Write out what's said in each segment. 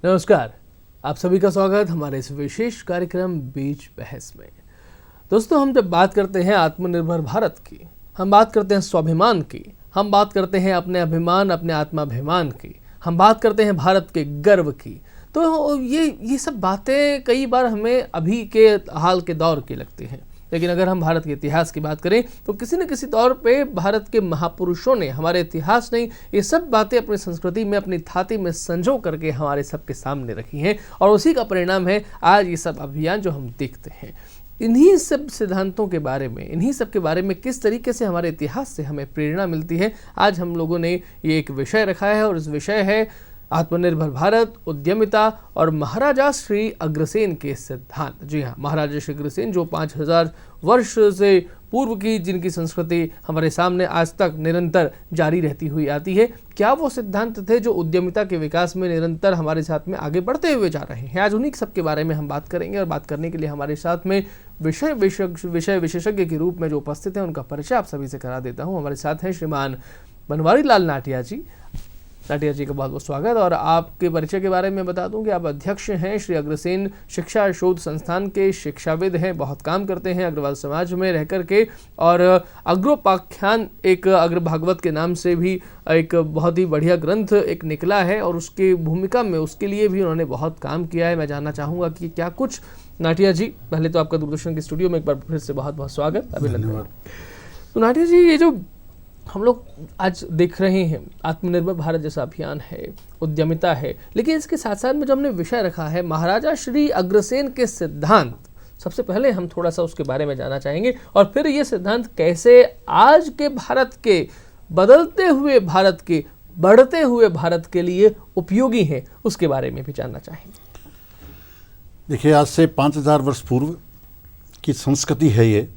नमस्कार, आप सभी का स्वागत हमारे इस विशेष कार्यक्रम बीच बहस में। दोस्तों, हम जब बात करते हैं आत्मनिर्भर भारत की, हम बात करते हैं स्वाभिमान की, हम बात करते हैं अपने अभिमान, अपने आत्माभिमान की, हम बात करते हैं भारत के गर्व की, तो ये सब बातें कई बार हमें अभी के हाल के दौर की लगती हैं। लेकिन अगर हम भारत के इतिहास की बात करें तो किसी न किसी तौर पे भारत के महापुरुषों ने, हमारे इतिहास ने ये सब बातें अपनी संस्कृति में, अपनी थाती में संजो करके हमारे सबके सामने रखी हैं, और उसी का परिणाम है आज ये सब अभियान जो हम देखते हैं। इन्हीं सब सिद्धांतों के बारे में, इन्हीं सब के बारे में किस तरीके से हमारे इतिहास से हमें प्रेरणा मिलती है, आज हम लोगों ने ये एक विषय रखा है, और इस विषय है आत्मनिर्भर भारत, उद्यमिता और महाराजा श्री अग्रसेन के सिद्धांत। जी हाँ, महाराजा श्री अग्रसेन जो 5000 वर्ष से पूर्व की, जिनकी संस्कृति हमारे सामने आज तक निरंतर जारी रहती हुई आती है, क्या वो सिद्धांत थे जो उद्यमिता के विकास में निरंतर हमारे साथ में आगे बढ़ते हुए जा रहे हैं। आज उन्हीं सब के बारे में हम बात करेंगे, और बात करने के लिए हमारे साथ में विषय विशेषज्ञ के रूप में जो उपस्थित हैं, उनका परिचय आप सभी से करा देता हूँ। हमारे साथ हैं श्रीमान बनवारी लाल नाटिया जी। नाटिया जी का बहुत बहुत स्वागत। और आपके परिचय के बारे में बता दूं कि आप अध्यक्ष हैं श्री अग्रसेन शिक्षा शोध संस्थान के, शिक्षाविद हैं, बहुत काम करते हैं अग्रवाल समाज में रह करके, और अग्रोपाख्यान एक अग्र भागवत के नाम से भी एक बहुत ही बढ़िया ग्रंथ एक निकला है, और उसकी भूमिका में, उसके लिए भी उन्होंने बहुत काम किया है। मैं जानना चाहूँगा कि क्या कुछ। नाटिया जी, पहले तो आपका दूरदर्शन के स्टूडियो में एक बार फिर से बहुत बहुत स्वागत, अभिनंदन। तो नाटिया जी, ये जो हम लोग आज देख रहे हैं, आत्मनिर्भर भारत जैसा अभियान है, उद्यमिता है, लेकिन इसके साथ साथ में जो हमने विषय रखा है महाराजा श्री अग्रसेन के सिद्धांत, सबसे पहले हम थोड़ा सा उसके बारे में जानना चाहेंगे, और फिर ये सिद्धांत कैसे आज के भारत के, बदलते हुए भारत के, बढ़ते हुए भारत के लिए उपयोगी है, उसके बारे में भी जानना चाहेंगे। देखिए, आज से 5000 वर्ष पूर्व की संस्कृति है ये।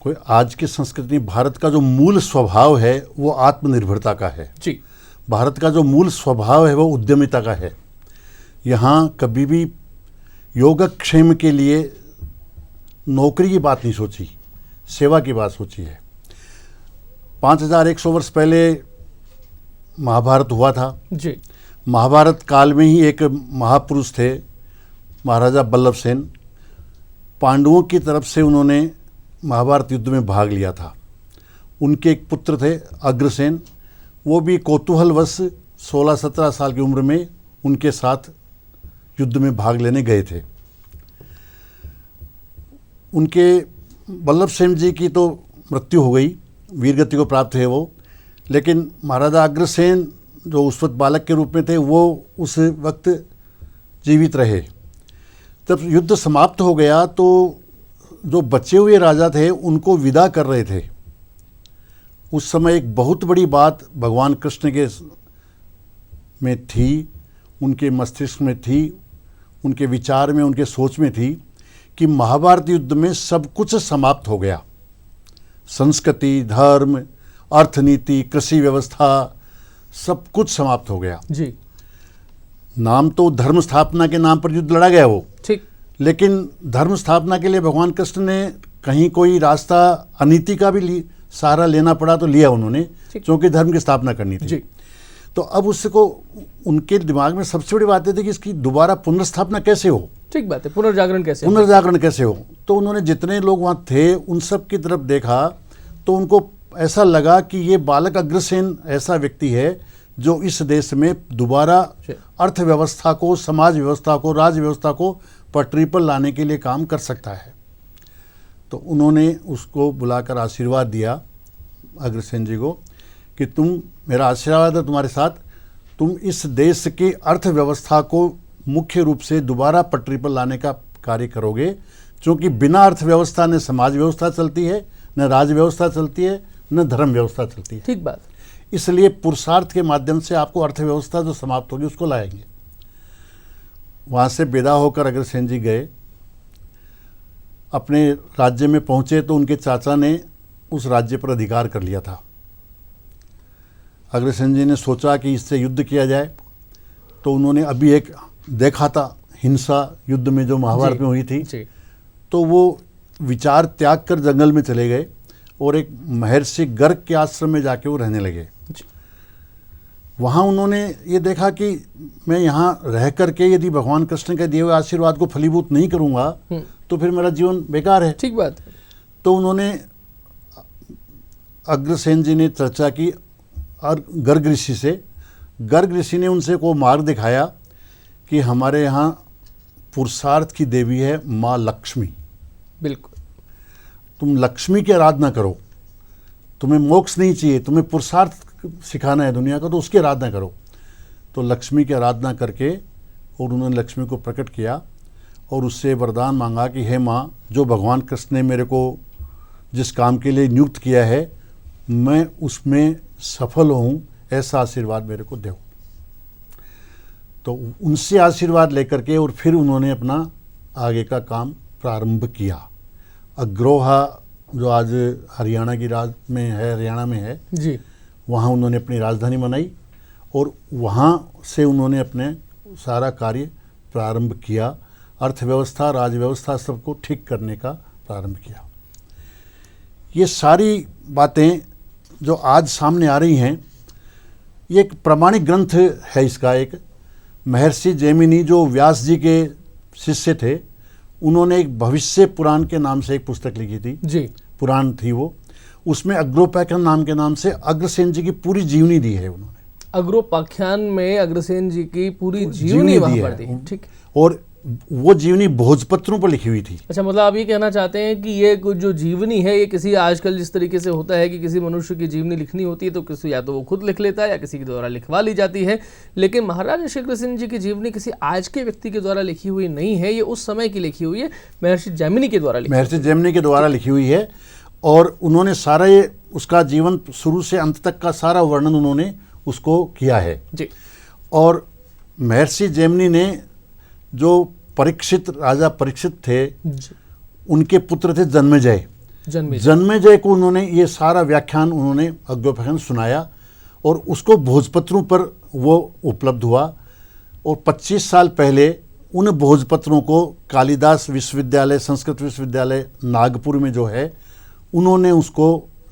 कोई आज की संस्कृति, भारत का जो मूल स्वभाव है वो आत्मनिर्भरता का है जी। भारत का जो मूल स्वभाव है वो उद्यमिता का है। यहाँ कभी भी योगक्षेम के लिए नौकरी की बात नहीं सोची, सेवा की बात सोची है। 5100 वर्ष पहले महाभारत हुआ था जी। महाभारत काल में ही एक महापुरुष थे महाराजा बल्लभ सेन। पांडवों की तरफ से उन्होंने महाभारत युद्ध में भाग लिया था। उनके एक पुत्र थे अग्रसेन, वो भी कौतूहलवश 16-17 साल की उम्र में उनके साथ युद्ध में भाग लेने गए थे। उनके बल्लभ सेन जी की तो मृत्यु हो गई, वीरगति को प्राप्त है वो, लेकिन महाराजा अग्रसेन जो उस वक्त बालक के रूप में थे वो उस वक्त जीवित रहे। जब युद्ध समाप्त हो गया तो जो बचे हुए राजा थे उनको विदा कर रहे थे। उस समय एक बहुत बड़ी बात भगवान कृष्ण के में थी, उनके मस्तिष्क में थी, उनके विचार में, उनके सोच में थी कि महाभारत युद्ध में सब कुछ समाप्त हो गया। संस्कृति, धर्म, अर्थनीति, कृषि व्यवस्था, सब कुछ समाप्त हो गया जी। नाम तो धर्म स्थापना के नाम पर युद्ध लड़ा गया वो, ठीक, लेकिन धर्म स्थापना के लिए भगवान कृष्ण ने कहीं कोई रास्ता अनीति का भी सहारा लेना पड़ा तो लिया उन्होंने, क्योंकि धर्म की स्थापना करनी थी जी। तो अब उसको उनके दिमाग में सबसे बड़ी बात थी कि इसकी दोबारा पुनर्स्थापना कैसे हो। ठीक बात है, पुनर्जागरण कैसे हो। तो उन्होंने जितने लोग वहाँ थे उन सब की तरफ देखा तो उनको ऐसा लगा कि ये बालक अग्रसेन ऐसा व्यक्ति है जो इस देश में दोबारा अर्थव्यवस्था को, समाज व्यवस्था को, राज्य व्यवस्था को पटरी पर लाने के लिए काम कर सकता है। तो उन्होंने उसको बुलाकर आशीर्वाद दिया अग्रसेन जी को कि तुम, मेरा आशीर्वाद है तुम्हारे साथ, तुम इस देश की अर्थव्यवस्था को मुख्य रूप से दोबारा पटरी पर लाने का कार्य करोगे, क्योंकि बिना अर्थव्यवस्था न समाज व्यवस्था चलती है, न राज्य व्यवस्था चलती है, न धर्म व्यवस्था चलती है। ठीक बात। इसलिए पुरुषार्थ के माध्यम से आपको अर्थव्यवस्था जो समाप्त होगी उसको लाएंगे। वहाँ से विदा होकर अग्रसेन जी गए, अपने राज्य में पहुँचे तो उनके चाचा ने उस राज्य पर अधिकार कर लिया था। अग्रसेन जी ने सोचा कि इससे युद्ध किया जाए, तो उन्होंने अभी एक देखा था हिंसा युद्ध में जो महाभारत में हुई थी, तो वो विचार त्याग कर जंगल में चले गए और एक महर्षि गर्ग के आश्रम में जाके वो रहने लगे। वहाँ उन्होंने ये देखा कि मैं यहाँ रह करके यदि भगवान कृष्ण के दिए हुए आशीर्वाद को फलीभूत नहीं करूँगा तो फिर मेरा जीवन बेकार है। ठीक बात है। तो उन्होंने अग्रसेन जी ने चर्चा की और गर्ग ऋषि से। गर्ग ऋषि ने उनसे को मार्ग दिखाया कि हमारे यहाँ पुरुषार्थ की देवी है माँ लक्ष्मी। बिल्कुल। तुम लक्ष्मी की आराधना करो, तुम्हें मोक्ष नहीं चाहिए, तुम्हें पुरुषार्थ सिखाना है दुनिया का, तो उसकी आराधना करो। तो लक्ष्मी की आराधना करके और उन्होंने लक्ष्मी को प्रकट किया और उससे वरदान मांगा कि हे माँ, जो भगवान कृष्ण ने मेरे को जिस काम के लिए नियुक्त किया है मैं उसमें सफल हूँ, ऐसा आशीर्वाद मेरे को दो। तो उनसे आशीर्वाद लेकर के और फिर उन्होंने अपना आगे का काम प्रारंभ किया। अग्रोहा जो आज हरियाणा की हरियाणा में है जी, वहाँ उन्होंने अपनी राजधानी बनाई और वहाँ से उन्होंने अपने सारा कार्य प्रारंभ किया। अर्थव्यवस्था, राजव्यवस्था सबको ठीक करने का प्रारंभ किया। ये सारी बातें जो आज सामने आ रही हैं, ये एक प्रामाणिक ग्रंथ है। इसका एक महर्षि जैमिनी जो व्यास जी के शिष्य थे, उन्होंने एक भविष्य पुराण के नाम से एक पुस्तक लिखी थी जी, पुराण थी वो। उसमें अग्रोपाख्यान नाम के नाम से अग्रसेन जी की पूरी जीवनी दी है उन्होंने। अग्रोपाख्यान में अग्रसेन जी की पूरी जीवनी वहां पर दी। ठीक। और वो जीवनी भोजपत्रों पर लिखी हुई थी। अच्छा, मतलब आप ये कहना चाहते हैं कि ये जो जीवनी है ये किसी आजकल जिस तरीके से होता है कि किसी मनुष्य की जीवनी लिखनी होती है तो किसी या तो वो खुद लिख लेता है या किसी के द्वारा लिखवा ली जाती है, लेकिन महाराज श्री अग्रसेन जी की जीवनी किसी आज के व्यक्ति के द्वारा लिखी हुई नहीं है, ये उस समय की लिखी हुई है, महर्षि जैमिनी के द्वारा लिखी हुई है। और उन्होंने सारा ये उसका जीवन शुरू से अंत तक का सारा वर्णन उन्होंने उसको किया है जी। और महर्षि जैमिनी ने जो परीक्षित, राजा परीक्षित थे, उनके पुत्र थे जन्मेजय को उन्होंने ये सारा व्याख्यान उन्होंने अग्रोपाख्यान सुनाया और उसको भोजपत्रों पर वो उपलब्ध हुआ। और 25 साल पहले उन भोजपत्रों को कालिदास विश्वविद्यालय, संस्कृत विश्वविद्यालय नागपुर में जो है, उन्होंने उसको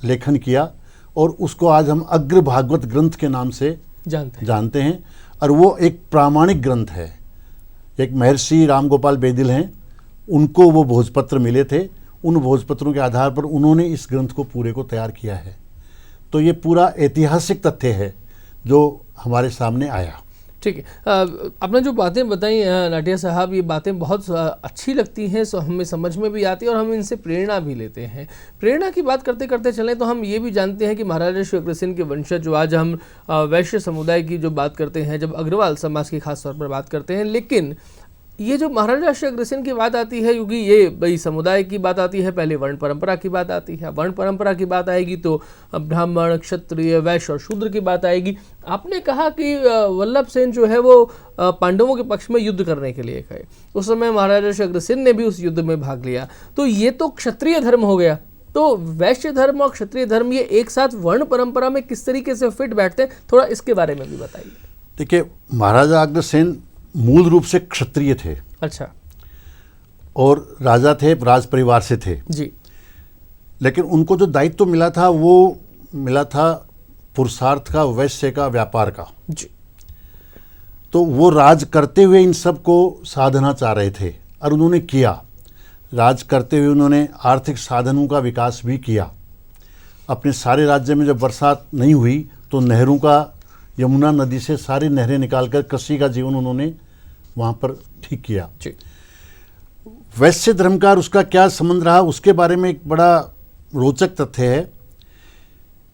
लेखन किया और उसको आज हम अग्र भागवत ग्रंथ के नाम से जानते हैं। और वो एक प्रामाणिक ग्रंथ है। एक महर्षि राम गोपाल बेदिल हैं, उनको वो भोजपत्र मिले थे, उन भोजपत्रों के आधार पर उन्होंने इस ग्रंथ को पूरे को तैयार किया है। तो ये पूरा ऐतिहासिक तथ्य है जो हमारे सामने आया। ठीक है। आपने जो बातें बताई नाटिया साहब, ये बातें बहुत अच्छी लगती हैं, सो हमें समझ में भी आती है और हम इनसे प्रेरणा भी लेते हैं। प्रेरणा की बात करते करते चलें तो हम ये भी जानते हैं कि महाराजा श्री अग्रसेन के वंशज, जो आज हम वैश्य समुदाय की जो बात करते हैं, जब अग्रवाल समाज की खास तौर पर बात करते हैं, लेकिन ये जो महाराजा श्री अग्रसेन की बात आती है, क्योंकि ये भाई समुदाय की बात आती है, पहले वर्ण परंपरा की बात आती है। वर्ण परंपरा की बात आएगी तो ब्राह्मण, क्षत्रिय, वैश्य और शूद्र की बात आएगी। आपने कहा कि वल्लभ सेन जो है वो पांडवों के पक्ष में युद्ध करने के लिए गए, उस समय महाराजा श्री अग्रसेन ने भी उस युद्ध में भाग लिया, तो ये तो क्षत्रिय धर्म हो गया। तो वैश्य धर्म और क्षत्रिय धर्म ये एक साथ वर्ण परंपरा में किस तरीके से फिट बैठते हैं, थोड़ा इसके बारे में भी बताइए। देखिए, महाराजा अग्रसेन मूल रूप से क्षत्रिय थे। अच्छा। और राजा थे, राज परिवार से थे जी। लेकिन उनको जो दायित्व मिला था वो मिला था पुरुषार्थ का, वैश्य का, व्यापार का जी। तो वो राज करते हुए इन सब को साधना चाह रहे थे और उन्होंने किया। राज करते हुए उन्होंने आर्थिक साधनों का विकास भी किया। अपने सारे राज्य में जब बरसात नहीं हुई तो नहरों का, यमुना नदी से सारी नहरें निकालकर कृषि का जीवन उन्होंने वहाँ पर ठीक किया। वैश्य धर्म का और उसका क्या संबंध रहा, उसके बारे में एक बड़ा रोचक तथ्य है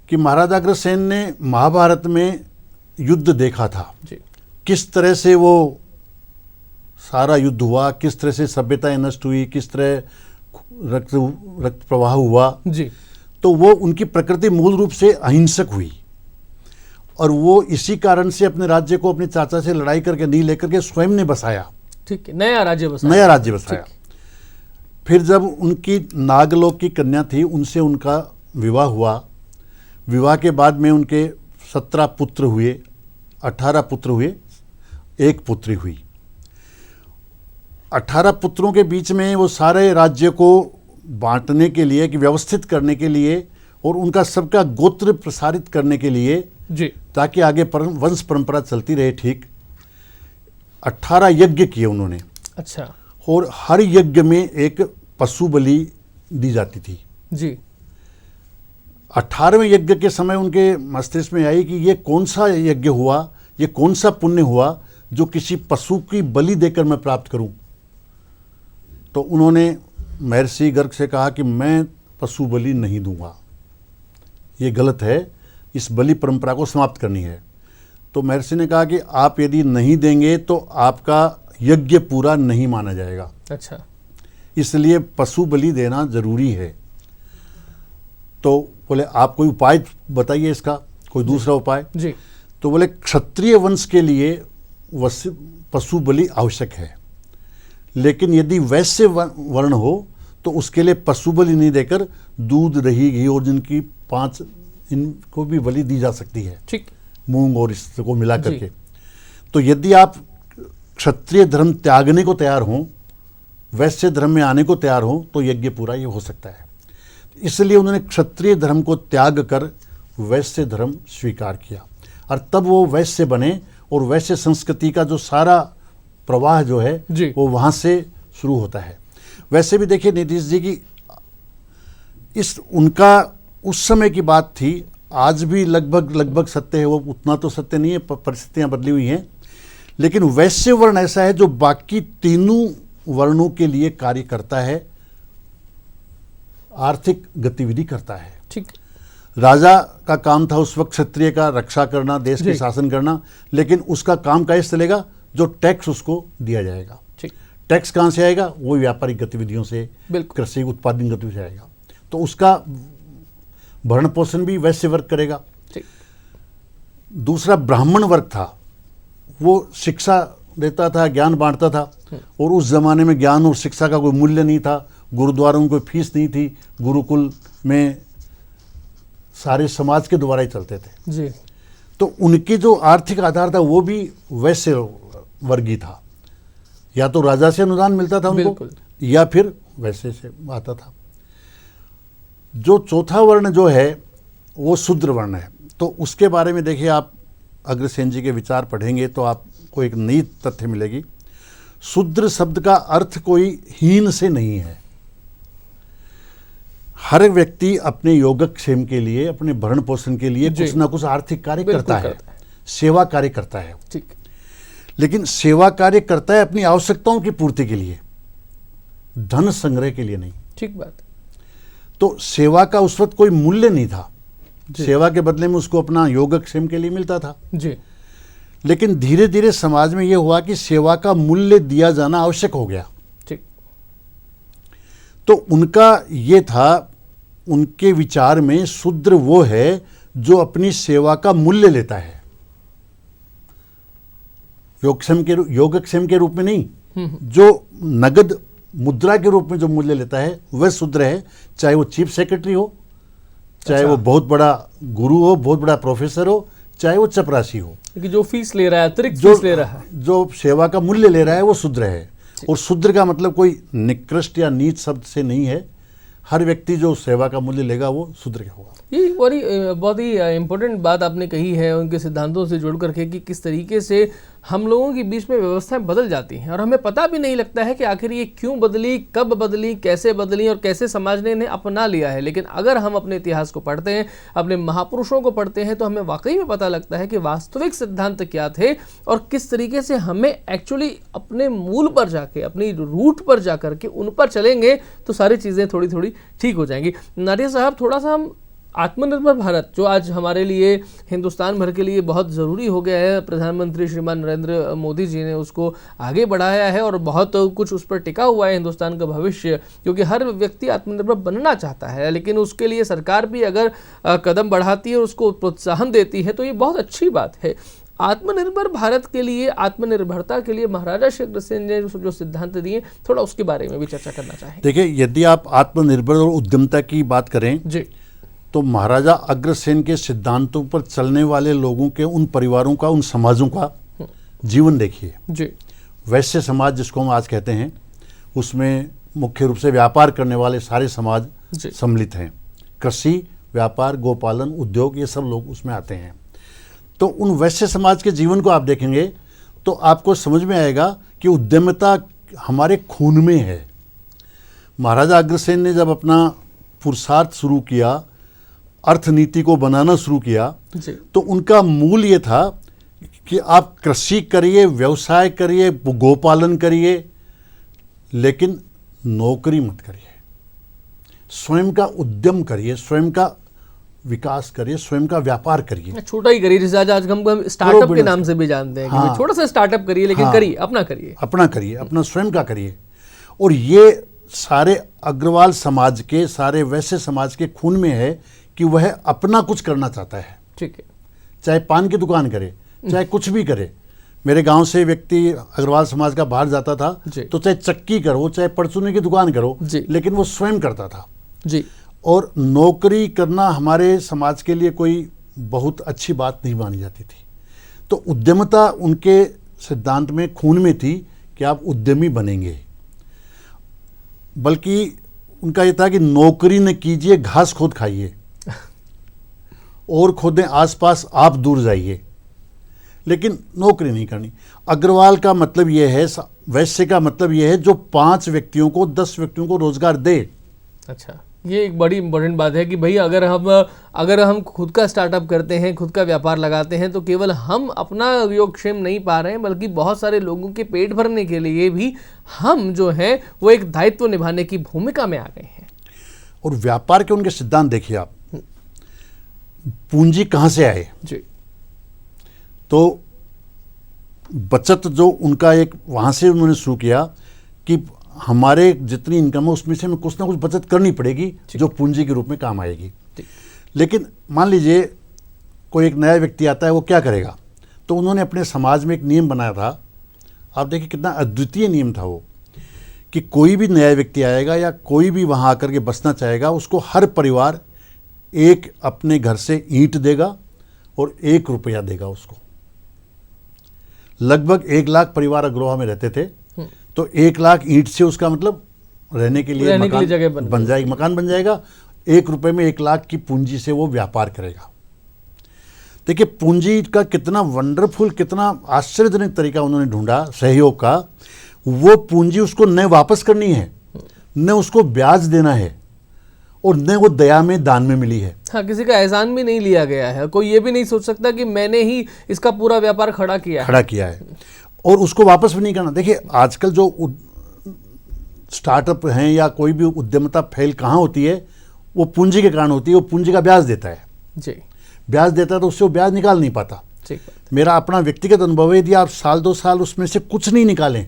कि महाराजा अग्रसेन ने महाभारत में युद्ध देखा था जी। किस तरह से वो सारा युद्ध हुआ, किस तरह से सभ्यताएं नष्ट हुई, किस तरह रक्त प्रवाह हुआ जी। तो वो उनकी प्रकृति मूल रूप से अहिंसक हुई और वो इसी कारण से अपने राज्य को अपने चाचा से लड़ाई करके नहीं लेकर के स्वयं ने बसाया। ठीक है, नया राज्य बसाया। फिर जब उनकी नागलोक की कन्या थी, उनसे उनका विवाह हुआ। विवाह के बाद में उनके 17 पुत्र हुए, 18 पुत्र हुए, एक पुत्री हुई। 18 पुत्रों के बीच में वो सारे राज्य को बांटने के लिए, कि व्यवस्थित करने के लिए और उनका सबका गोत्र प्रसारित करने के लिए जी, ताकि आगे वंश परंपरा चलती रहे, ठीक 18 यज्ञ किए उन्होंने। अच्छा और हर यज्ञ में एक पशु बलि दी जाती थी जी, 18वें यज्ञ के समय उनके मस्तिष्क में आई कि ये कौन सा यज्ञ हुआ, ये कौन सा पुण्य हुआ जो किसी पशु की बलि देकर मैं प्राप्त करूं। तो उन्होंने महर्षि गर्ग से कहा कि मैं पशु बलि नहीं दूंगा, ये गलत है, इस बलि परंपरा को समाप्त करनी है। तो महर्षि ने कहा कि आप यदि नहीं देंगे तो आपका यज्ञ पूरा नहीं माना जाएगा, अच्छा, इसलिए पशु बलि देना जरूरी है। तो बोले आप कोई उपाय बताइए इसका, कोई दूसरा उपाय। जी, तो बोले क्षत्रिय वंश के लिए पशु बलि आवश्यक है, लेकिन यदि वैश्य वर्ण हो तो उसके लिए पशु बलि नहीं देकर दूध, दही, घी और जिनकी 5 इनको भी बलि दी जा सकती है, ठीक, मूंग और इसको मिला करके। तो यदि आप क्षत्रिय धर्म त्यागने को तैयार हों, वैश्य धर्म में आने को तैयार हों, तो यज्ञ पूरा ये हो सकता है। इसलिए उन्होंने क्षत्रिय धर्म को त्याग कर वैश्य धर्म स्वीकार किया और तब वो वैश्य बने और वैश्य संस्कृति का जो सारा प्रवाह जो है वो वहाँ से शुरू होता है। वैसे भी देखिए नीतीश जी की इस उनका उस समय की बात थी, आज भी लगभग सत्य है, वो उतना तो सत्य नहीं है, परिस्थितियाँ बदली हुई हैं, लेकिन वैश्य वर्ण ऐसा है जो बाकी तीनों वर्णों के लिए कार्य करता है, आर्थिक गतिविधि करता है। ठीक, राजा का काम था उस वक्त क्षत्रिय का रक्षा करना, देश के शासन करना, लेकिन उसका काम कैसे चलेगा, जो टैक्स उसको दिया जाएगा। ठीक, टैक्स कहाँ से आएगा, वो व्यापारिक गतिविधियों से, कृषि उत्पादन गतिविधि से आएगा, तो उसका भरण पोषण भी वैश्य वर्ग करेगा। ठीक, दूसरा ब्राह्मण वर्ग था, वो शिक्षा देता था, ज्ञान बांटता था, और उस जमाने में ज्ञान और शिक्षा का कोई मूल्य नहीं था, गुरुद्वारों में कोई फीस नहीं थी, गुरुकुल में सारे समाज के द्वारा ही चलते थे जी। तो उनके जो आर्थिक आधार था वो भी वैश्य वर्गीय था, या तो राजा से अनुदान मिलता था उनको या फिर वैश्य से आता था। जो चौथा वर्ण जो है वो शूद्र वर्ण है, तो उसके बारे में देखिए आप अग्रसेन जी के विचार पढ़ेंगे तो आपको एक नई तथ्य मिलेगी। शूद्र शब्द का अर्थ कोई हीन से नहीं है, हर व्यक्ति अपने योगक्षेम के लिए, अपने भरण पोषण के लिए कुछ ना कुछ आर्थिक कार्य करता है, सेवा कार्य करता है। ठीक, लेकिन सेवा कार्य करता है अपनी आवश्यकताओं की पूर्ति के लिए, धन संग्रह के लिए नहीं। ठीक बात। तो सेवा का उस वक्त कोई मूल्य नहीं था, सेवा के बदले में उसको अपना योगक्षेम के लिए मिलता था जी। लेकिन धीरे धीरे समाज में यह हुआ कि सेवा का मूल्य दिया जाना आवश्यक हो गया। ठीक। तो उनका ये था, उनके विचार में शूद्र वो है जो अपनी सेवा का मूल्य लेता है, योगक्षेम के रूप में नहीं, जो नगद मुद्रा के रूप में जो मूल्य लेता है वह शूद्र है, चाहे वो चीफ सेक्रेटरी हो, चाहे वो बहुत बड़ा गुरु हो, बहुत बड़ा प्रोफेसर हो, चाहे वो चपरासी हो, कि जो फीस ले रहा है, अतिरिक्त फीस ले रहा है, जो सेवा का मूल्य ले रहा है वो शूद्र है। और शूद्र का मतलब कोई निकृष्ट या नीच शब्द से नहीं है, हर व्यक्ति जो सेवा का मूल्य लेगा वो शूद्र का होगा। ये बहुत ही इम्पोर्टेंट बात आपने कही है उनके सिद्धांतों से जुड़ करके कि किस तरीके से हम लोगों के बीच में व्यवस्थाएं बदल जाती हैं और हमें पता भी नहीं लगता है कि आखिर ये क्यों बदली, कब बदली, कैसे बदली और कैसे समाज ने इन्हें अपना लिया है। लेकिन अगर हम अपने इतिहास को पढ़ते हैं, अपने महापुरुषों को पढ़ते हैं, तो हमें वाकई में पता लगता है कि वास्तविक सिद्धांत क्या थे और किस तरीके से हमें एक्चुअली अपने मूल पर जाके, अपनी रूट पर जा करके उन पर चलेंगे तो सारी चीज़ें थोड़ी थोड़ी ठीक हो जाएंगी। नाटिया साहब, थोड़ा सा हम आत्मनिर्भर भारत जो आज हमारे लिए, हिंदुस्तान भर के लिए बहुत ज़रूरी हो गया है, प्रधानमंत्री श्रीमान नरेंद्र मोदी जी ने उसको आगे बढ़ाया है और बहुत कुछ उस पर टिका हुआ है हिंदुस्तान का भविष्य, क्योंकि हर व्यक्ति आत्मनिर्भर बनना चाहता है, लेकिन उसके लिए सरकार भी अगर कदम बढ़ाती है और उसको प्रोत्साहन देती है तो ये बहुत अच्छी बात है। आत्मनिर्भर भारत के लिए, आत्मनिर्भरता के लिए महाराजा श्री अग्रसेन ने जो सिद्धांत दिए, थोड़ा उसके बारे में भी चर्चा करना चाहें। देखिए, यदि आप आत्मनिर्भर और उद्यमता की बात करें जी, तो महाराजा अग्रसेन के सिद्धांतों पर चलने वाले लोगों के, उन परिवारों का, उन समाजों का जीवन देखिए जी। वैश्य समाज जिसको हम आज कहते हैं, उसमें मुख्य रूप से व्यापार करने वाले सारे समाज सम्मिलित हैं, कृषि व्यापार, गोपालन, उद्योग, ये सब लोग उसमें आते हैं। तो उन वैश्य समाज के जीवन को आप देखेंगे तो आपको समझ में आएगा कि उद्यमिता हमारे खून में है। महाराजा अग्रसेन ने जब अपना पुरुषार्थ शुरू किया, अर्थनीति को बनाना शुरू किया, तो उनका मूल ये था कि आप कृषि करिए, व्यवसाय करिए, गोपालन करिए, लेकिन नौकरी मत करिए। स्वयं का उद्यम करिए, स्वयं का विकास करिए, स्वयं का व्यापार करिए। छोटा ही करिए, जैसे आज हम स्टार्टअप के नाम से भी जानते हैं। हाँ, कि छोटा सा स्टार्टअप करिए, लेकिन हाँ, करिए, अपना करिए, अपना स्वयं का करिए। और ये सारे अग्रवाल समाज के, सारे वैश्य समाज के खून में है कि वह अपना कुछ करना चाहता है। ठीक है, चाहे पान की दुकान करे, चाहे कुछ भी करे। मेरे गांव से व्यक्ति अग्रवाल समाज का बाहर जाता था तो चाहे चक्की करो, चाहे परचूने की दुकान करो, लेकिन वो स्वयं करता था जी। और नौकरी करना हमारे समाज के लिए कोई बहुत अच्छी बात नहीं मानी जाती थी। तो उद्यमिता उनके सिद्धांत में, खून में थी कि आप उद्यमी बनेंगे। बल्कि उनका ये था कि नौकरी न कीजिए, घास खोद खाइए, और खोदें आसपास, आप दूर जाइए, लेकिन नौकरी नहीं करनी। अग्रवाल का मतलब ये है, वैश्य का मतलब ये है जो 5 व्यक्तियों को, 10 व्यक्तियों को रोजगार दे। अच्छा, ये एक बड़ी इंपॉर्टेंट बात है कि भाई अगर हम खुद का स्टार्टअप करते हैं, खुद का व्यापार लगाते हैं, तो केवल हम अपना योगक्षेम नहीं पा रहे हैं, बल्कि बहुत सारे लोगों के पेट भरने के लिए भी हम जो है वो एक दायित्व निभाने की भूमिका में आ गए हैं। और व्यापार के उनके सिद्धांत देखिए आप, पूंजी कहाँ से आए जी। तो बचत जो उनका एक वहाँ से उन्होंने शुरू किया कि हमारे जितनी इनकम है उसमें से हमें कुछ ना कुछ बचत करनी पड़ेगी जो पूंजी के रूप में काम आएगी। लेकिन मान लीजिए कोई एक नया व्यक्ति आता है, वो क्या करेगा? तो उन्होंने अपने समाज में एक नियम बनाया था। आप देखिए कितना अद्वितीय नियम था वो, कि कोई भी नया व्यक्ति आएगा या कोई भी वहाँ आकर के बसना चाहेगा, उसको हर परिवार एक अपने घर से ईंट देगा और 1 रुपया देगा उसको। लगभग 1 लाख परिवार अग्रोहा में रहते थे, तो 1 लाख ईंट से उसका मतलब रहने के लिए जगह बन जाएगी, मकान बन जाएगा। 1 रुपये में 1 लाख की पूंजी से वो व्यापार करेगा। देखिए पूंजी का कितना वंडरफुल, कितना आश्चर्यजनक तरीका उन्होंने ढूंढा सहयोग का। वो पूंजी उसको न वापस करनी है, न उसको ब्याज देना है, और न वो दया में, दान में मिली है। हाँ, किसी का एहसान भी नहीं लिया गया है। कोई ये भी नहीं सोच सकता कि मैंने ही इसका पूरा व्यापार खड़ा किया है और उसको वापस भी नहीं करना। देखिए आजकल जो स्टार्टअप हैं या कोई भी उद्यमिता फेल कहाँ होती है, वो पूंजी के कारण होती है। वो पूंजी का ब्याज देता है जी, ब्याज देता है तो उससे वो ब्याज निकाल नहीं पाता। मेरा अपना व्यक्तिगत अनुभव है, यदि आप साल 2 साल उसमें से कुछ नहीं निकालें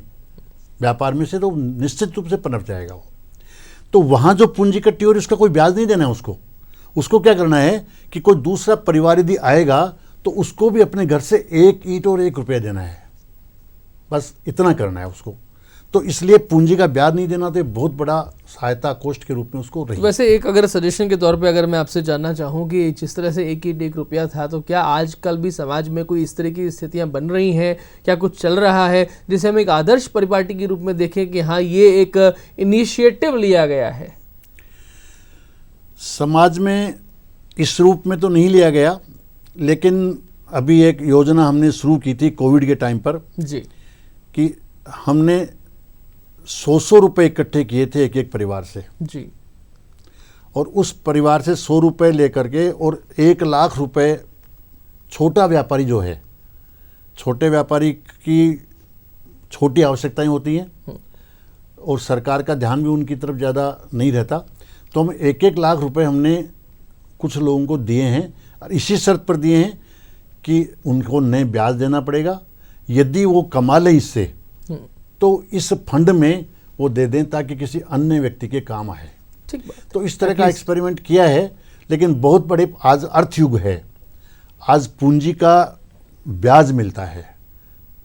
व्यापार में से, तो निश्चित रूप से पनप जाएगा वो। तो वहाँ जो पूंजी इकट्ठी हो रही है उसका कोई ब्याज नहीं देना है उसको क्या करना है कि कोई दूसरा परिवार यदि आएगा तो उसको भी अपने घर से 1 ईंट और 1 रुपया देना है, बस इतना करना है उसको। तो इसलिए पूंजी का ब्याज नहीं देना, तो ये बहुत बड़ा सहायता कोष्ठ के रूप में उसको रही। वैसे एक अगर सजेशन के तौर पे अगर मैं आपसे जानना चाहूँ कि जिस तरह से 1 ईंट 1 रुपया था, तो क्या आजकल भी समाज में कोई इस तरह की स्थितियां बन रही हैं? क्या कुछ चल रहा है जिसे हम एक आदर्श परिपाटी के रूप में देखें कि हाँ ये एक इनिशिएटिव लिया गया है? समाज में इस रूप में तो नहीं लिया गया, लेकिन अभी एक योजना हमने शुरू की थी कोविड के टाइम पर जी, कि हमने 100 रुपये इकट्ठे किए थे एक परिवार से जी, और उस परिवार से 100 रुपये लेकर के और 1 लाख रुपए छोटा व्यापारी जो है, छोटे व्यापारी की छोटी आवश्यकताएं होती हैं और सरकार का ध्यान भी उनकी तरफ ज़्यादा नहीं रहता, तो हम 1-1 लाख रुपए हमने कुछ लोगों को दिए हैं और इसी शर्त पर दिए हैं कि उनको नए ब्याज देना पड़ेगा। यदि वो कमा लें इससे तो इस फंड में वो दे दें ताकि किसी अन्य व्यक्ति के काम आए। ठीक बात। तो इस तरह का एक्सपेरिमेंट किया है, लेकिन बहुत बड़े, आज अर्थयुग है, आज पूंजी का ब्याज मिलता है,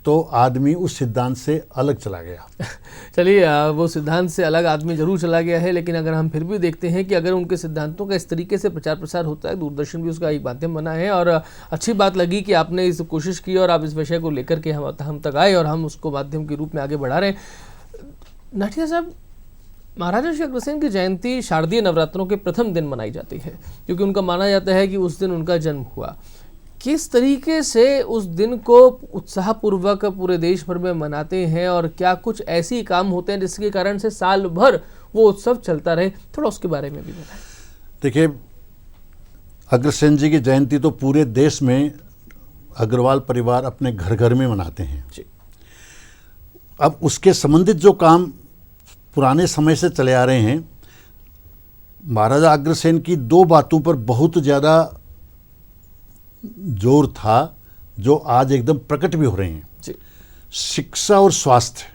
तो आदमी उस सिद्धांत से अलग चला गया। चलिए, वो सिद्धांत से अलग आदमी जरूर चला गया है, लेकिन अगर हम फिर भी देखते हैं कि अगर उनके सिद्धांतों का इस तरीके से प्रचार प्रसार होता है, दूरदर्शन भी उसका एक माध्यम बना है, और अच्छी बात लगी कि आपने इस कोशिश की और आप इस विषय को लेकर के हम तक आए और हम उसको माध्यम के रूप में आगे बढ़ा रहे हैं। नाटिया साहब, महाराजा श्री अग्रसेन की जयंती शारदीय नवरात्रों के प्रथम दिन मनाई जाती है, क्योंकि उनका माना जाता है कि उस दिन उनका जन्म हुआ। किस तरीके से उस दिन को उत्साहपूर्वक पूरे देश भर में मनाते हैं और क्या कुछ ऐसे काम होते हैं जिसके कारण से साल भर वो उत्सव चलता रहे, थोड़ा उसके बारे में भी बताएं। देखिए, अग्रसेन जी की जयंती तो पूरे देश में अग्रवाल परिवार अपने घर घर में मनाते हैं जी। अब उसके संबंधित जो काम पुराने समय से चले आ रहे हैं, महाराजा अग्रसेन की दो बातों पर बहुत ज़्यादा जोर था जो आज एकदम प्रकट भी हो रहे हैं जी। शिक्षा और स्वास्थ्य,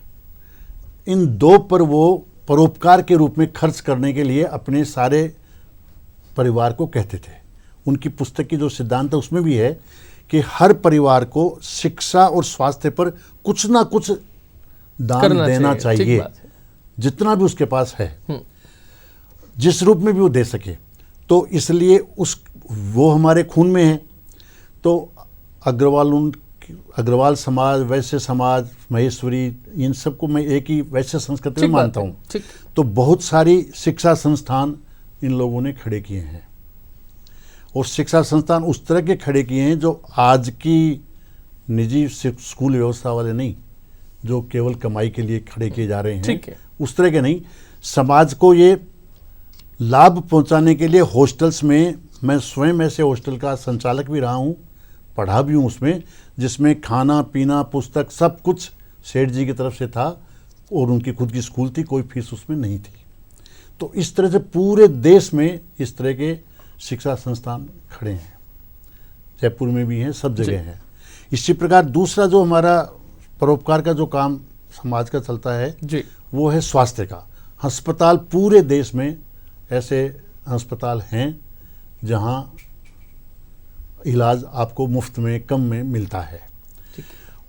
इन दो पर वो परोपकार के रूप में खर्च करने के लिए अपने सारे परिवार को कहते थे। उनकी पुस्तक की जो सिद्धांत है उसमें भी है कि हर परिवार को शिक्षा और स्वास्थ्य पर कुछ ना कुछ दान देना चाहिए, जितना भी उसके पास है, जिस रूप में भी वो दे सके। तो इसलिए वो हमारे खून में है। तो अग्रवाल समाज, वैश्य समाज, महेश्वरी, इन सबको मैं एक ही वैश्य संस्कृति में मानता हूँ। तो बहुत सारी शिक्षा संस्थान इन लोगों ने खड़े किए हैं, और शिक्षा संस्थान उस तरह के खड़े किए हैं जो आज की निजी स्कूल व्यवस्था वाले नहीं, जो केवल कमाई के लिए खड़े किए जा रहे हैं, उस तरह के नहीं। समाज को ये लाभ पहुंचाने के लिए हॉस्टल्स में, मैं स्वयं ऐसे हॉस्टल का संचालक भी रहा हूं, पढ़ा भी हूं उसमें, जिसमें खाना पीना पुस्तक सब कुछ सेठ जी की तरफ से था, और उनकी खुद की स्कूल थी, कोई फीस उसमें नहीं थी। तो इस तरह से पूरे देश में इस तरह के शिक्षा संस्थान खड़े हैं, जयपुर में भी हैं, सब जगह है। इसी प्रकार दूसरा जो हमारा परोपकार का जो काम समाज का चलता है जी, वो है स्वास्थ्य का। अस्पताल, पूरे देश में ऐसे अस्पताल हैं जहां इलाज आपको मुफ्त में, कम में मिलता है।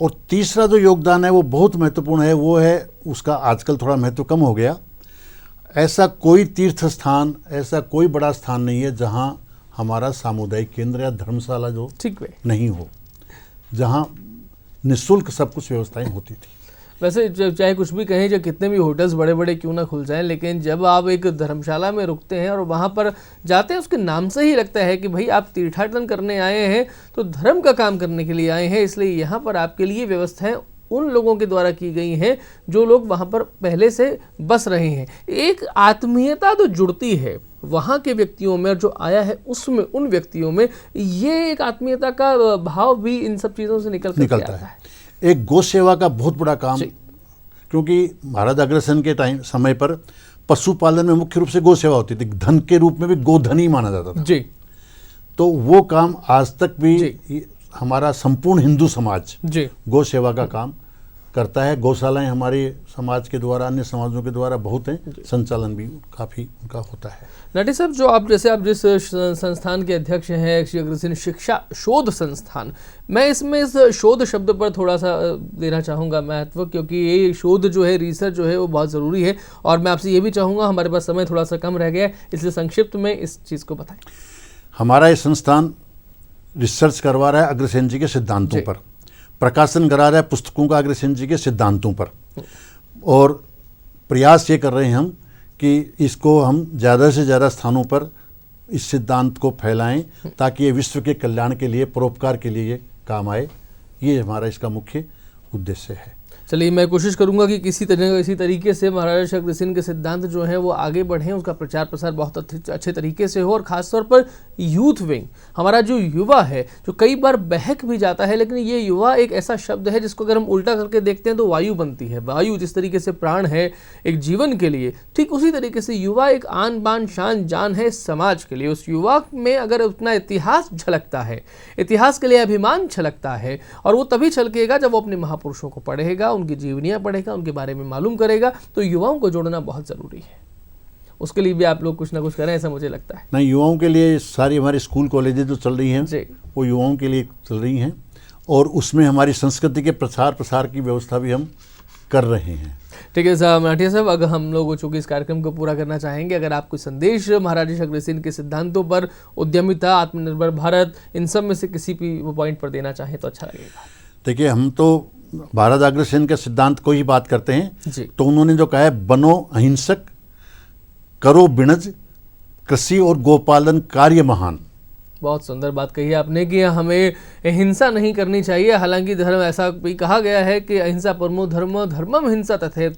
और तीसरा जो योगदान है वो बहुत महत्वपूर्ण है, वो है, उसका आजकल थोड़ा महत्व कम हो गया। ऐसा कोई तीर्थ स्थान, ऐसा कोई बड़ा स्थान नहीं है जहां हमारा सामुदायिक केंद्र या धर्मशाला जो नहीं हो, जहां निःशुल्क सब कुछ व्यवस्थाएं होती थी। वैसे चाहे कुछ भी कहें, जब कितने भी होटल्स बड़े बड़े क्यों ना खुल जाएं, लेकिन जब आप एक धर्मशाला में रुकते हैं और वहाँ पर जाते हैं, उसके नाम से ही लगता है कि भाई आप तीर्थाटन करने आए हैं, तो धर्म का काम करने के लिए आए हैं। इसलिए यहाँ पर आपके लिए व्यवस्थाएं उन लोगों के द्वारा की गई हैं जो लोग वहाँ पर पहले से बस रहे हैं। एक आत्मीयता तो जुड़ती है वहाँ के व्यक्तियों में, और जो आया है उसमें, उन व्यक्तियों में, ये एक आत्मीयता का भाव भी इन सब चीज़ों से निकलता है। एक गौ सेवा का बहुत बड़ा काम, क्योंकि महाराजा अग्रसेन के समय पर पशुपालन में मुख्य रूप से गौ सेवा होती थी, धन के रूप में भी गोधन ही माना जाता था जी। तो वो काम आज तक भी हमारा संपूर्ण हिंदू समाज जी गौ सेवा का काम करता है। गौशालाएं हमारे समाज के द्वारा, अन्य समाजों के द्वारा बहुत हैं, संचालन भी काफ़ी उनका होता है। नाटी साहब, जो आप जिस संस्थान के अध्यक्ष हैं, श्री अग्रसेन शिक्षा शोध संस्थान, मैं इसमें इस शोध शब्द पर थोड़ा सा देना चाहूँगा महत्व, क्योंकि ये शोध जो है, रिसर्च जो है, वो बहुत ज़रूरी है। और मैं आपसे ये भी चाहूँगा, हमारे पास समय थोड़ा सा कम रह गया है, इसलिए संक्षिप्त में इस चीज़ को बताएं। हमारा ये संस्थान रिसर्च करवा रहा है अग्रसेन जी के सिद्धांतों पर, प्रकाशन करा रहा है पुस्तकों का अग्रसेन जी के सिद्धांतों पर, और प्रयास ये कर रहे हैं हम कि इसको हम ज़्यादा से ज़्यादा स्थानों पर इस सिद्धांत को फैलाएं, ताकि ये विश्व के कल्याण के लिए, परोपकार के लिए काम आए। ये हमारा इसका मुख्य उद्देश्य है। चलिए, मैं कोशिश करूंगा कि इसी तरीके से महाराजा श्री अग्रसेन के सिद्धांत जो हैं वो आगे बढ़ें, उसका प्रचार प्रसार बहुत अच्छे तरीके से हो। और ख़ासतौर पर यूथ विंग, हमारा जो युवा है, जो कई बार बहक भी जाता है, लेकिन ये युवा एक ऐसा शब्द है जिसको अगर हम उल्टा करके देखते हैं तो वायु बनती है। वायु जिस तरीके से प्राण है एक जीवन के लिए, ठीक उसी तरीके से युवा एक आन बान शान जान है समाज के लिए। उस युवा में अगर उतना इतिहास झलकता है, इतिहास के लिए अभिमान छलकता है, और वो तभी छलकेगा जब वो अपने महापुरुषों को पढ़ेगा, उनकी जीवनियां पढ़ेगा, उनके बारे में मालूम करेगा। तो युवाओं को जोड़ना बहुत ज़रूरी है। उसके लिए भी आप लोग कुछ ना कुछ करें, ऐसा मुझे लगता है। नहीं, युवाओं के लिए सारी हमारी स्कूल कॉलेजेस जो चल रही हैं वो युवाओं के लिए चल रही हैं, और उसमें हमारी संस्कृति के प्रचार प्रसार की व्यवस्था भी हम कर रहे हैं। ठीक है साहब, मराठिया साहब, अगर हम लोग चूँकि इस कार्यक्रम को पूरा करना चाहेंगे, अगर आप कोई संदेश महाराजा श्री अग्रसेन के सिद्धांतों पर, उद्यमिता, आत्मनिर्भर भारत, इन सब में से किसी भी पॉइंट पर देना चाहें तो अच्छा लगेगा। देखिए, हम तो महाराजा अग्रसेन के सिद्धांत को ही बात करते हैं, तो उन्होंने जो कहा है, बनो अहिंसक, करो बिणज कृषि और गोपालन कार्य महान। बहुत सुंदर बात कही आपने कि हमें हिंसा नहीं करनी चाहिए। हालांकि धर्म ऐसा भी कहा गया है कि अहिंसा परमो धर्म धर्मम हिंसा तथैव,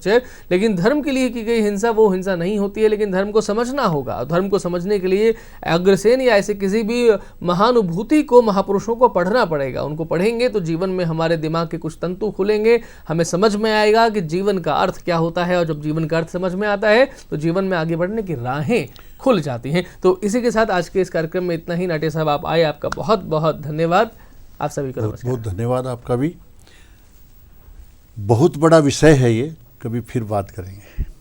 लेकिन धर्म के लिए की गई हिंसा वो हिंसा नहीं होती है। लेकिन धर्म को समझना होगा। धर्म को समझने के लिए अग्रसेन या ऐसे किसी भी महानुभूति को, महापुरुषों को पढ़ना पड़ेगा। उनको पढ़ेंगे तो जीवन में हमारे दिमाग के कुछ तंतु खुलेंगे, हमें समझ में आएगा कि जीवन का अर्थ क्या होता है। और जब जीवन का अर्थ समझ में आता है तो जीवन में आगे बढ़ने की राहें खुल जाती हैं। तो इसी के साथ आज के इस कार्यक्रम में इतना ही। नाटे साहब आप आए, आपका बहुत बहुत धन्यवाद। आप सभी को नमस्कार। बहुत धन्यवाद आपका भी। बहुत बड़ा विषय है ये, कभी फिर बात करेंगे।